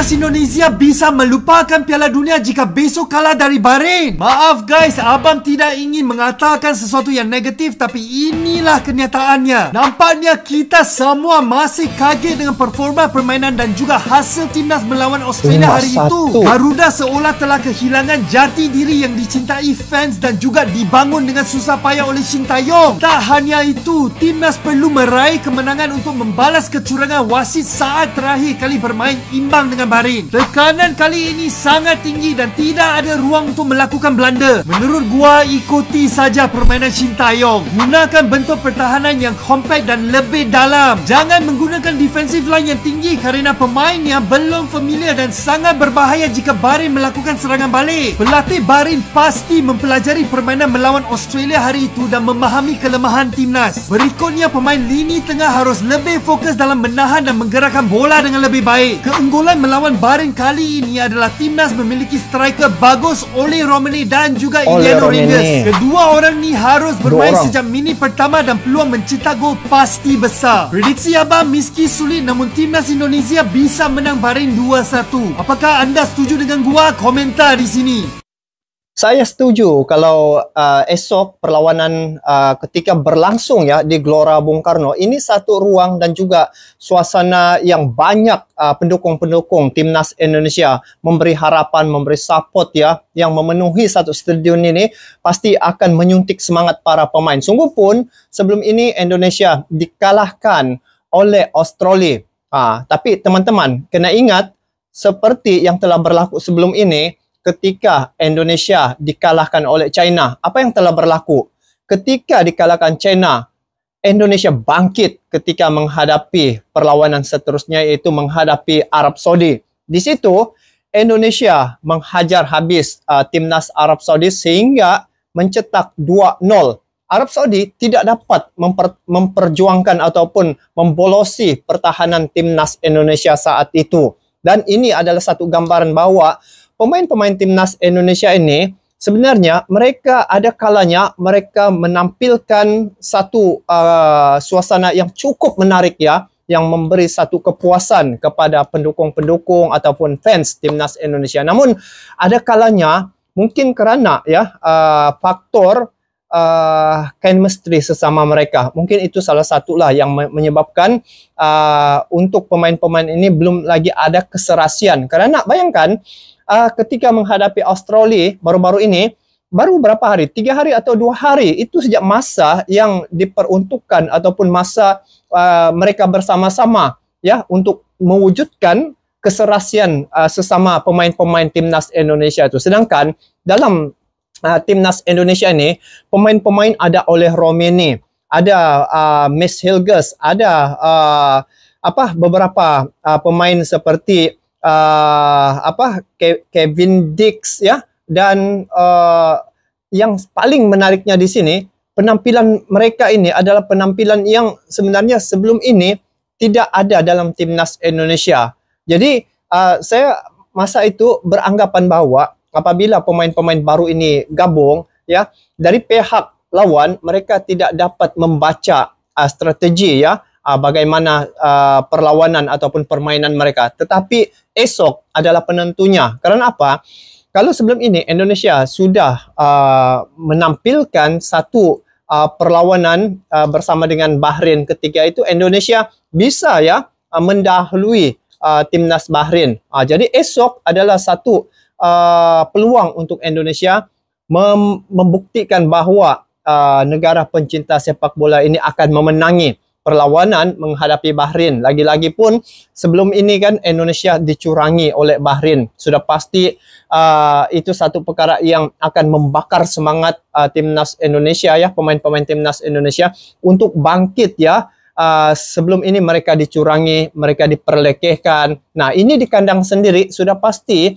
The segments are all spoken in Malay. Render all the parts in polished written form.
Timnas Indonesia bisa melupakan Piala Dunia jika besok kalah dari Bahrain. Maaf guys, abang tidak ingin mengatakan sesuatu yang negatif, tapi inilah kenyataannya. Nampaknya kita semua masih kaget dengan performa permainan dan juga hasil Timnas melawan Australia hari itu. Garuda seolah telah kehilangan jati diri yang dicintai fans dan juga dibangun dengan susah payah oleh Shin Tae-yong. Tak hanya itu, Timnas perlu meraih kemenangan untuk membalas kecurangan wasit saat terakhir kali bermain imbang dengan Bahrain. Tekanan kali ini sangat tinggi dan tidak ada ruang untuk melakukan blunder. Menurut gua, ikuti saja permainan Shin Tae-yong. Gunakan bentuk pertahanan yang kompak dan lebih dalam. Jangan menggunakan defensive line yang tinggi kerana pemainnya belum familiar dan sangat berbahaya jika Bahrain melakukan serangan balik. Pelatih Bahrain pasti mempelajari permainan melawan Australia hari itu dan memahami kelemahan Timnas. Berikutnya, pemain lini tengah harus lebih fokus dalam menahan dan menggerakkan bola dengan lebih baik. Keunggulan melawan Bahrain kali ini adalah Timnas memiliki striker bagus Ole Romene dan juga Iliano Rangers. Kedua orang ni harus bermain sejak minit pertama dan peluang mencetak gol pasti besar. Prediksi abang meski sulit, namun Timnas Indonesia bisa menang Bahrain 2-1. Apakah anda setuju dengan gua? Komentar di sini. Saya setuju kalau esok perlawanan ketika berlangsung ya di Gelora Bung Karno, ini satu ruang dan juga suasana yang banyak pendukung-pendukung Timnas Indonesia memberi harapan, memberi support ya, yang memenuhi satu stadion ini pasti akan menyuntik semangat para pemain. Sungguh pun sebelum ini Indonesia dikalahkan oleh Australia. Tapi teman-teman kena ingat, seperti yang telah berlaku sebelum ini, ketika Indonesia dikalahkan oleh China, apa yang telah berlaku? Ketika dikalahkan China, Indonesia bangkit ketika menghadapi perlawanan seterusnya, yaitu menghadapi Arab Saudi. Di situ Indonesia menghajar habis timnas Arab Saudi sehingga mencetak 2-0. Arab Saudi tidak dapat memperjuangkan ataupun membolosi pertahanan timnas Indonesia saat itu. Dan ini adalah satu gambaran bahwa pemain-pemain Timnas Indonesia ini sebenarnya mereka ada kalanya mereka menampilkan satu suasana yang cukup menarik ya, yang memberi satu kepuasan kepada pendukung-pendukung ataupun fans Timnas Indonesia. Namun ada kalanya mungkin kerana ya faktor chemistry sesama mereka. Mungkin itu salah satulah yang menyebabkan untuk pemain-pemain ini belum lagi ada keserasian. Karena bayangkan ketika menghadapi Australia baru-baru ini, baru berapa hari? 3 hari atau 2 hari, itu sejak masa yang diperuntukkan ataupun masa mereka bersama-sama ya untuk mewujudkan keserasian sesama pemain-pemain Timnas Indonesia itu. Sedangkan dalam Timnas Indonesia ini, pemain-pemain ada Ole Romene, ada Max Hilgers, ada beberapa pemain seperti Kevin Dix ya, dan yang paling menariknya di sini, penampilan mereka ini adalah penampilan yang sebenarnya sebelum ini tidak ada dalam Timnas Indonesia. Jadi saya masa itu beranggapan bahwa apabila pemain-pemain baru ini gabung ya, dari pihak lawan mereka tidak dapat membaca strategi ya, bagaimana perlawanan ataupun permainan mereka. Tetapi esok adalah penentunya. Karena apa? Kalau sebelum ini Indonesia sudah menampilkan satu perlawanan bersama dengan Bahrain, ketika itu Indonesia bisa ya mendahului timnas Bahrain. Jadi esok adalah satu peluang untuk Indonesia membuktikan bahwa negara pencinta sepak bola ini akan memenangi perlawanan menghadapi Bahrain. Lagi-lagi pun sebelum ini kan Indonesia dicurangi oleh Bahrain. Sudah pasti itu satu perkara yang akan membakar semangat timnas Indonesia ya, pemain-pemain timnas Indonesia untuk bangkit ya. Sebelum ini mereka dicurangi, mereka diperlekehkan. Nah, ini di kandang sendiri sudah pasti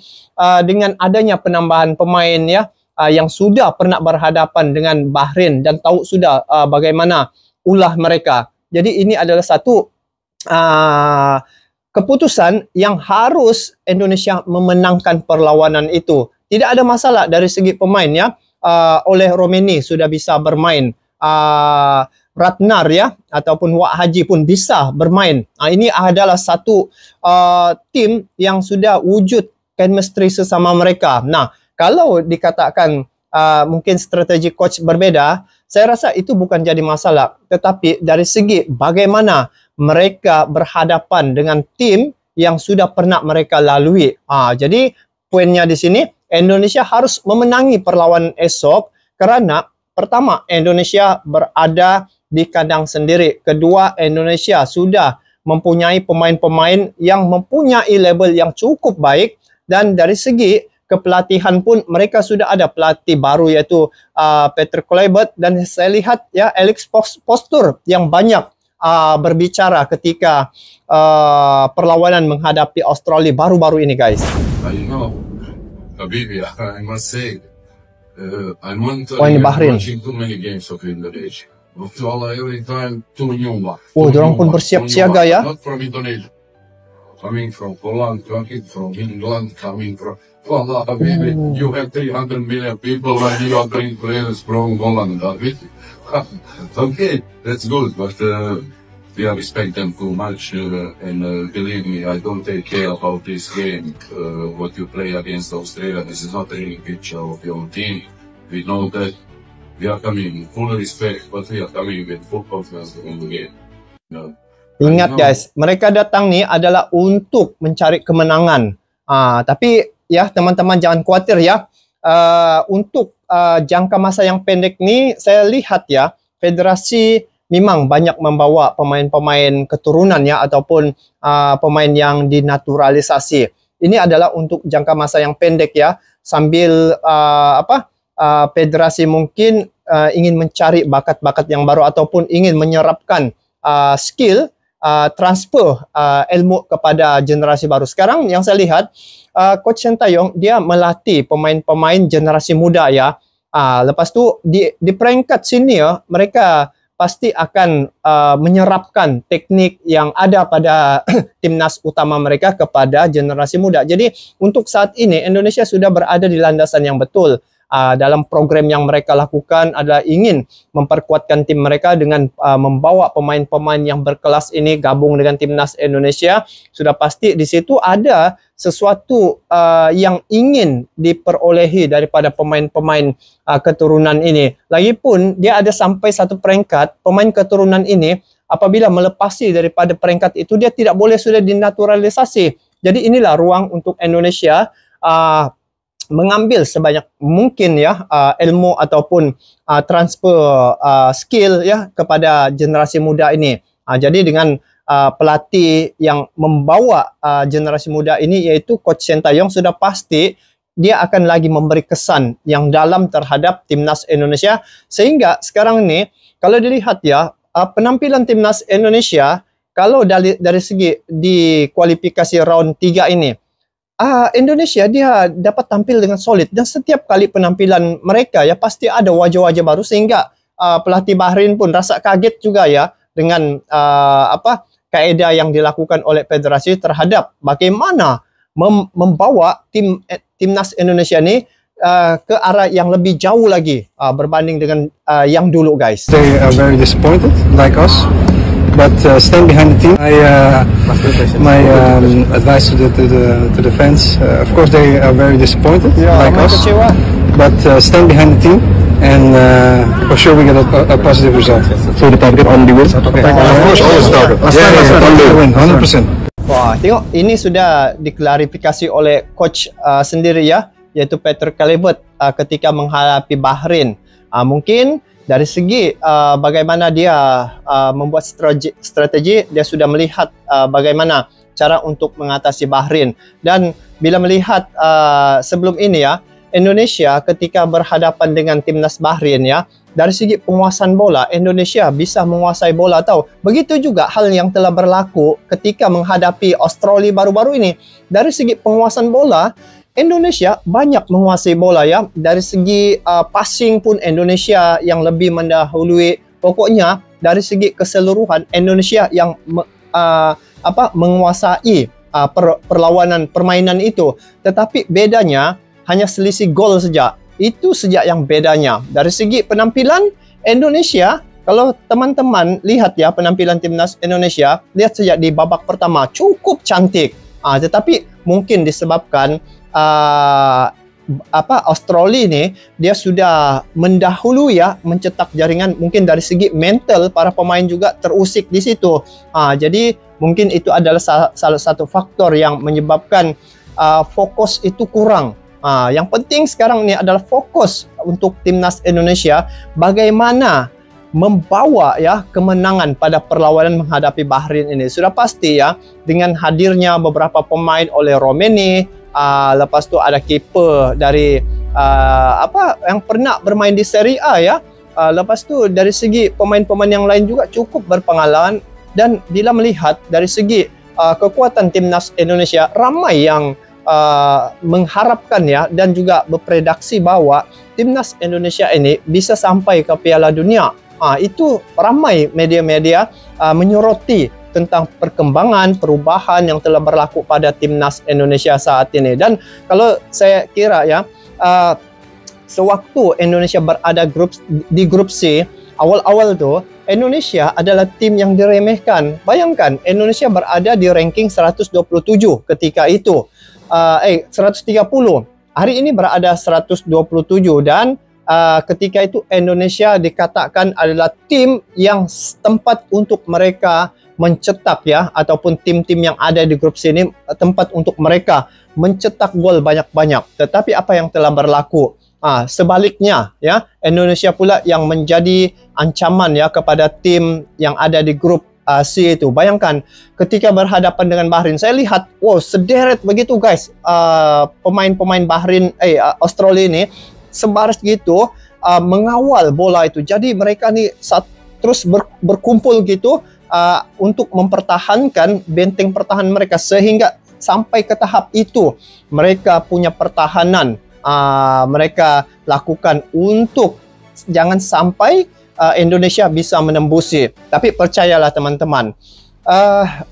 dengan adanya penambahan pemain ya, yang sudah pernah berhadapan dengan Bahrain dan tahu sudah bagaimana ulah mereka. Jadi ini adalah satu keputusan yang harus Indonesia memenangkan perlawanan itu. Tidak ada masalah dari segi pemain ya. Ole Romene sudah bisa bermain. Ratnar ya ataupun Wak Haji pun bisa bermain. Ini adalah satu tim yang sudah wujud chemistry sesama mereka. Nah, kalau dikatakan mungkin strategi coach berbeda, saya rasa itu bukan jadi masalah. Tetapi dari segi bagaimana mereka berhadapan dengan tim yang sudah pernah mereka lalui. Jadi poinnya di sini, Indonesia harus memenangi perlawanan esok karena pertama, Indonesia berada di kandang sendiri. Kedua, Indonesia sudah mempunyai pemain-pemain yang mempunyai level yang cukup baik. Dan dari segi kepelatihan pun mereka sudah ada pelatih baru yaitu Peter Kluivert. Dan saya lihat ya Alex Postur yang banyak berbicara ketika perlawanan menghadapi Australia baru-baru ini guys. I know, Habibi, I must say, I'm ini Bahrain. watching too many games of Indonesia. Every time too new one. Diorang pun bersiap siaga ya. Not from Indonesia. Coming from Poland, coming from England, coming from Wallah, Habibi, you have 300 million people and you are bringing players from Holland, Habibi. Okay, that's good, but we respect them too much and believe me, I don't take care about this game, what you play against Australia. This is not a real picture of your team. We know that we are coming full respect, but we are coming with full confidence in the game. Ingat guys, mereka datang nih adalah untuk mencari kemenangan. Tapi ya teman-teman jangan khawatir ya. Untuk jangka masa yang pendek nih, saya lihat ya, federasi memang banyak membawa pemain-pemain keturunan ya ataupun pemain yang dinaturalisasi. Ini adalah untuk jangka masa yang pendek ya, sambil federasi mungkin ingin mencari bakat-bakat yang baru ataupun ingin menyerapkan skill transfer ilmu kepada generasi baru. Sekarang yang saya lihat Coach Sintayong dia melatih pemain-pemain generasi muda ya. Lepas tu di peringkat senior mereka pasti akan menyerapkan teknik yang ada pada timnas utama mereka kepada generasi muda. Jadi untuk saat ini Indonesia sudah berada di landasan yang betul. Dalam program yang mereka lakukan adalah ingin memperkuatkan tim mereka dengan membawa pemain-pemain yang berkelas ini gabung dengan timnas Indonesia. Sudah pasti di situ ada sesuatu yang ingin diperolehi daripada pemain-pemain keturunan ini. Lagipun dia ada sampai satu peringkat pemain keturunan ini apabila melepasi daripada peringkat itu dia tidak boleh sudah dinaturalisasi. Jadi inilah ruang untuk Indonesia mengambil sebanyak mungkin ya ilmu ataupun transfer skill ya kepada generasi muda ini. Jadi dengan pelatih yang membawa generasi muda ini yaitu Coach Sintayong sudah pasti dia akan lagi memberi kesan yang dalam terhadap timnas Indonesia, sehingga sekarang ini kalau dilihat ya penampilan timnas Indonesia kalau dari segi di kualifikasi round 3 ini Indonesia dia dapat tampil dengan solid dan setiap kali penampilan mereka ya pasti ada wajah-wajah baru sehingga pelatih Bahrain pun rasa kaget juga ya dengan kaedah yang dilakukan oleh federasi terhadap bagaimana membawa timnas Indonesia ini ke arah yang lebih jauh lagi berbanding dengan yang dulu guys. They are very disappointed like us. But stand behind the team. My advice to the fans. Of course, they are very disappointed, like us. But stand behind the team, and for sure we get a positive result. So the target on the win. Of course, always target. On the win, 100%. Wah, tengok ini sudah diklarifikasi oleh coach sendiri ya, yaitu Peter Kluivert ketika menghadapi Bahrain. Mungkin dari segi bagaimana dia membuat strategi, dia sudah melihat bagaimana cara untuk mengatasi Bahrain. Dan bila melihat sebelum ini ya, Indonesia ketika berhadapan dengan timnas Bahrain ya, dari segi penguasaan bola, Indonesia bisa menguasai bola tahu. Begitu juga hal yang telah berlaku ketika menghadapi Australia baru-baru ini. Dari segi penguasaan bola, Indonesia banyak menguasai bola ya. Dari segi passing pun Indonesia yang lebih mendahului. Pokoknya dari segi keseluruhan Indonesia yang menguasai permainan itu. Tetapi bedanya hanya selisih gol saja. Itu sejak yang bedanya. Dari segi penampilan Indonesia kalau teman-teman lihat ya penampilan timnas Indonesia, lihat saja di babak pertama cukup cantik. Tetapi mungkin disebabkan Australia ini dia sudah mendahulu ya mencetak jaringan, mungkin dari segi mental para pemain juga terusik di situ. Jadi mungkin itu adalah salah satu faktor yang menyebabkan fokus itu kurang. Yang penting sekarang ini adalah fokus untuk timnas Indonesia bagaimana membawa ya kemenangan pada perlawanan menghadapi Bahrain ini. Sudah pasti ya dengan hadirnya beberapa pemain oleh Romeni, lepas tu ada kiper dari yang pernah bermain di Serie A ya. Lepas tu dari segi pemain-pemain yang lain juga cukup berpengalaman, dan bila melihat dari segi kekuatan timnas Indonesia, ramai yang mengharapkan ya dan juga berprediksi bahwa timnas Indonesia ini bisa sampai ke Piala Dunia. Itu ramai media-media menyoroti tentang perkembangan, perubahan yang telah berlaku pada timnas Indonesia saat ini. Dan kalau saya kira ya, sewaktu Indonesia berada di grup C, awal-awal tu Indonesia adalah tim yang diremehkan. Bayangkan, Indonesia berada di ranking 127 ketika itu. 130. Hari ini berada 127, dan ketika itu Indonesia dikatakan adalah tim yang tempat untuk mereka mencetak ya, ataupun tim-tim yang ada di grup sini tempat untuk mereka mencetak gol banyak-banyak. Tetapi apa yang telah berlaku? Sebaliknya ya, Indonesia pula yang menjadi ancaman ya kepada tim yang ada di grup C itu. Bayangkan ketika berhadapan dengan Bahrain, saya lihat wow, sederet begitu guys, pemain-pemain Bahrain Australia ini sebaris gitu mengawal bola itu. Jadi mereka nih terus berkumpul gitu untuk mempertahankan benteng pertahanan mereka, sehingga sampai ke tahap itu mereka punya pertahanan mereka lakukan untuk jangan sampai Indonesia bisa menembusi. Tapi percayalah teman-teman,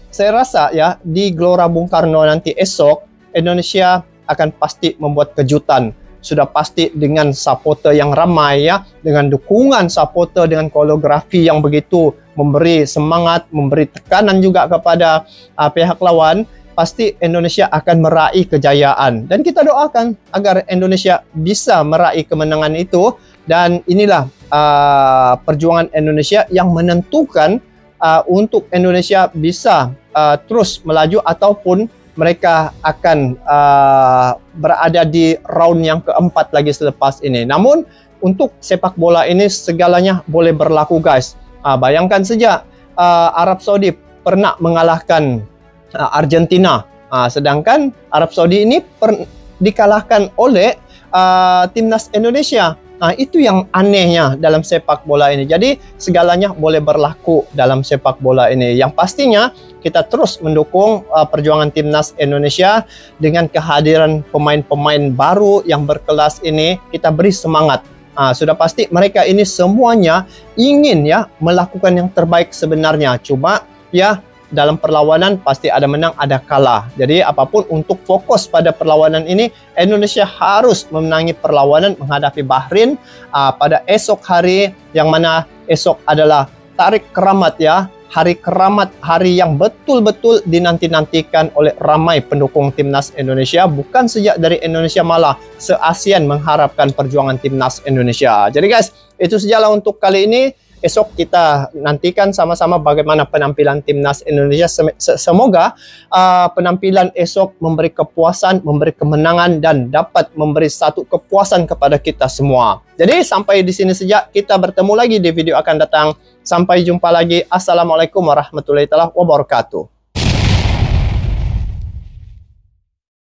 saya rasa ya di Gelora Bung Karno nanti esok Indonesia akan pasti membuat kejutan. Sudah pasti dengan supporter yang ramai ya, dengan dukungan supporter, dengan koreografi yang begitu memberi semangat, memberi tekanan juga kepada pihak lawan, pasti Indonesia akan meraih kejayaan. Dan kita doakan agar Indonesia bisa meraih kemenangan itu. Dan inilah perjuangan Indonesia yang menentukan untuk Indonesia bisa terus melaju ataupun mereka akan berada di round yang keempat lagi selepas ini. Namun untuk sepak bola ini segalanya boleh berlaku guys. Bayangkan saja Arab Saudi pernah mengalahkan Argentina, sedangkan Arab Saudi ini dikalahkan oleh timnas Indonesia. Itu yang anehnya dalam sepak bola ini. Jadi segalanya boleh berlaku dalam sepak bola ini. Yang pastinya kita terus mendukung perjuangan timnas Indonesia dengan kehadiran pemain-pemain baru yang berkelas ini. Kita beri semangat. Sudah pasti mereka ini semuanya ingin ya melakukan yang terbaik sebenarnya. Cuma ya dalam perlawanan pasti ada menang, ada kalah. Jadi apapun untuk fokus pada perlawanan ini, Indonesia harus memenangi perlawanan menghadapi Bahrain pada esok hari, yang mana esok adalah Tarik Keramat ya. Hari keramat, hari yang betul-betul dinanti-nantikan oleh ramai pendukung timnas Indonesia, bukan saja dari Indonesia, malah se-ASEAN mengharapkan perjuangan timnas Indonesia. Jadi guys, itu sajalah untuk kali ini. Esok kita nantikan sama-sama bagaimana penampilan timnas Indonesia. Semoga penampilan esok memberi kepuasan, memberi kemenangan, dan dapat memberi satu kepuasan kepada kita semua. Jadi sampai di sini saja, kita bertemu lagi di video akan datang. Sampai jumpa lagi. Assalamualaikum warahmatullahi wabarakatuh.